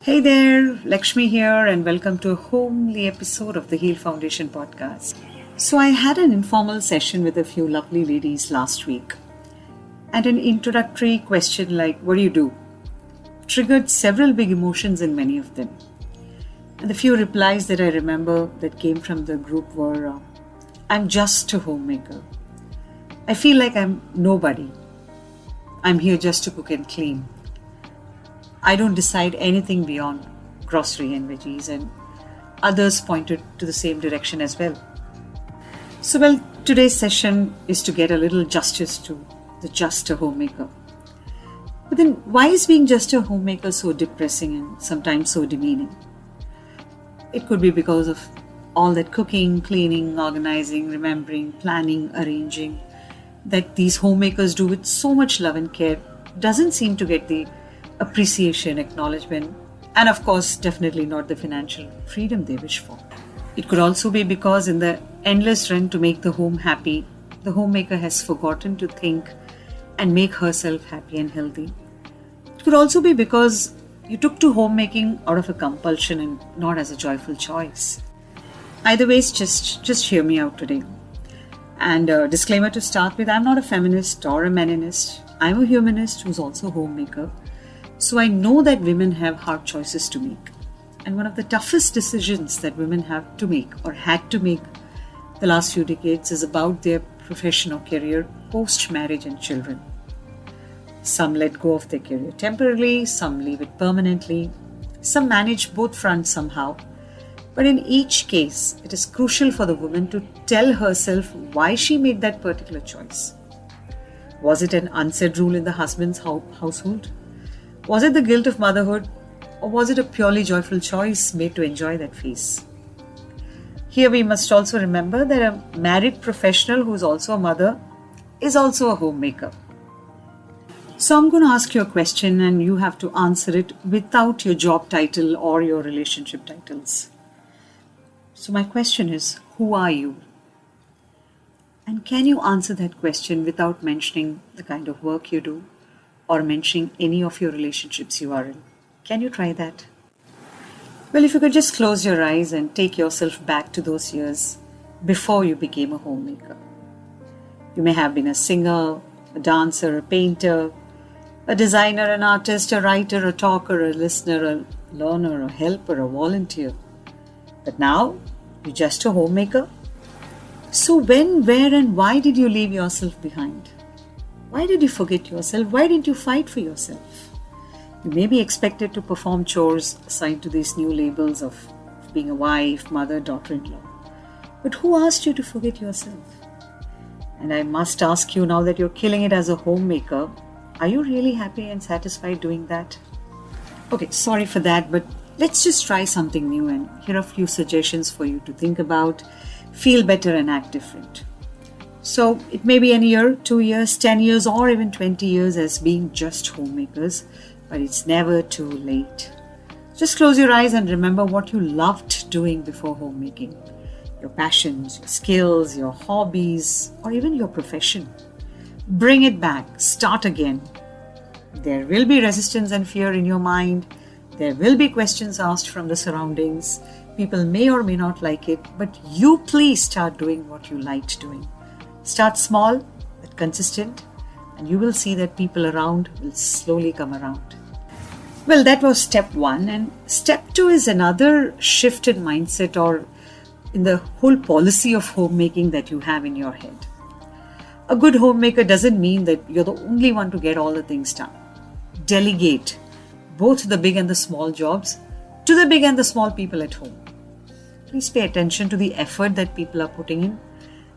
Hey there, Lakshmi here, and welcome to a homely episode of the Heal Foundation podcast. So, I had an informal session with a few lovely ladies last week, and an introductory question like, "What do you do?" triggered several big emotions in many of them. And the few replies that I remember that came from the group were, "I'm just a homemaker. I feel like I'm nobody. I'm here just to cook and clean. I don't decide anything beyond grocery and veggies," and others pointed to the same direction as well. So, today's session is to get a little justice to the just a homemaker. But then, why is being just a homemaker so depressing and sometimes so demeaning? It could be because of all that cooking, cleaning, organizing, remembering, planning, arranging that these homemakers do with so much love and care doesn't seem to get the appreciation, acknowledgement, and of course, definitely not the financial freedom they wish for. It could also be because in the endless run to make the home happy, the homemaker has forgotten to think and make herself happy and healthy. It could also be because you took to homemaking out of a compulsion and not as a joyful choice. Either ways, just hear me out today. And a disclaimer to start with, I'm not a feminist or a meninist. I'm a humanist who's also a homemaker. So I know that women have hard choices to make. And one of the toughest decisions that women have to make or had to make the last few decades is about their profession or career post-marriage and children. Some let go of their career temporarily, some leave it permanently, some manage both fronts somehow. But in each case, it is crucial for the woman to tell herself why she made that particular choice. Was it an unsaid rule in the husband's household? Was it the guilt of motherhood, or was it a purely joyful choice made to enjoy that phase? Here we must also remember that a married professional who is also a mother is also a homemaker. So I'm going to ask you a question and you have to answer it without your job title or your relationship titles. So my question is, who are you? And can you answer that question without mentioning the kind of work you do or mentioning any of your relationships you are in? Can you try that? Well, if you could just close your eyes and take yourself back to those years before you became a homemaker. You may have been a singer, a dancer, a painter, a designer, an artist, a writer, a talker, a listener, a learner, a helper, a volunteer. But now, you're just a homemaker. So when, where and why did you leave yourself behind? Why did you forget yourself? Why didn't you fight for yourself? You may be expected to perform chores assigned to these new labels of being a wife, mother, daughter-in-law. But who asked you to forget yourself? And I must ask you, now that you're killing it as a homemaker, are you really happy and satisfied doing that? Okay, sorry for that, but let's just try something new, and here are a few suggestions for you to think about, feel better and act different. So it may be a year, 2 years, 10 years, or even 20 years as being just homemakers, but it's never too late. Just close your eyes and remember what you loved doing before homemaking. Your passions, your skills, your hobbies, or even your profession. Bring it back. Start again. There will be resistance and fear in your mind. There will be questions asked from the surroundings. People may or may not like it, but you please start doing what you liked doing. Start small but consistent, and you will see that people around will slowly come around. Well, that was step 1, and step 2 is another shift in mindset or in the whole policy of homemaking that you have in your head. A good homemaker doesn't mean that you're the only one to get all the things done. Delegate both the big and the small jobs to the big and the small people at home. Please pay attention to the effort that people are putting in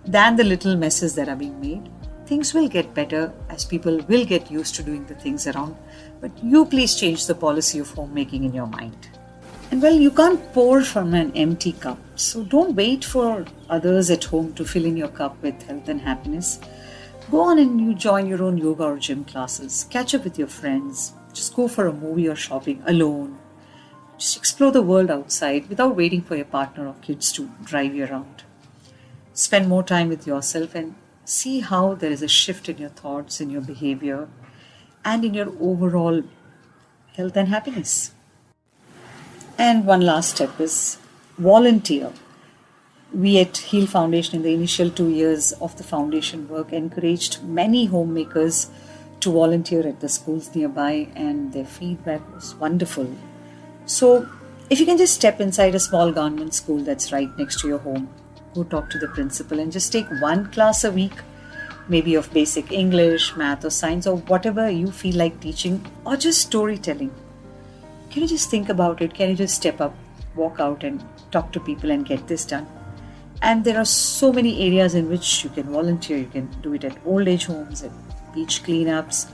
than the little messes that are being made. Things will get better as people will get used to doing the things around, but you please change the policy of homemaking in your mind. And well, you can't pour from an empty cup, so don't wait for others at home to fill in your cup with health and happiness. Go on and you join your own yoga or gym classes, catch up with your friends, just go for a movie or shopping alone. Just explore the world outside without waiting for your partner or kids to drive you around. Spend more time with yourself and see how there is a shift in your thoughts, in your behavior, and in your overall health and happiness. And one last step is volunteer. We at Heal Foundation in the initial 2 years of the foundation work encouraged many homemakers to volunteer at the schools nearby, and their feedback was wonderful. So, if you can just step inside a small government school that's right next to your home, go talk to the principal and just take one class a week, maybe of basic English, math, or science, or whatever you feel like teaching, or just storytelling. Can you just think about it? Can you just step up, walk out, and talk to people and get this done? And there are so many areas in which you can volunteer. You can do it at old age homes, at beach cleanups,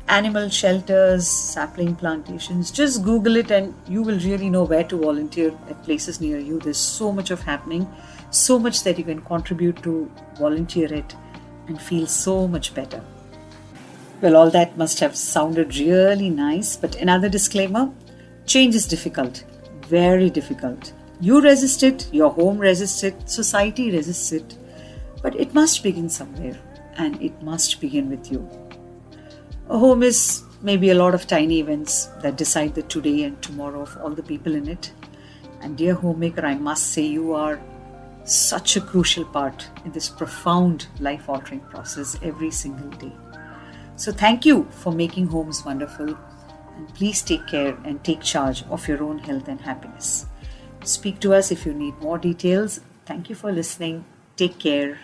animal shelters, sapling plantations. Just Google it and you will really know where to volunteer at places near you. There's so much of happening, so much that you can contribute to volunteer it and feel so much better. Well, all that must have sounded really nice, but another disclaimer: change is difficult, very difficult. You resist it, your home resists it, society resists it, but it must begin somewhere, and it must begin with you. A home is maybe a lot of tiny events that decide the today and tomorrow of all the people in it. And dear homemaker, I must say you are such a crucial part in this profound life-altering process every single day. So thank you for making homes wonderful, and please take care and take charge of your own health and happiness. Speak to us if you need more details. Thank you for listening. Take care.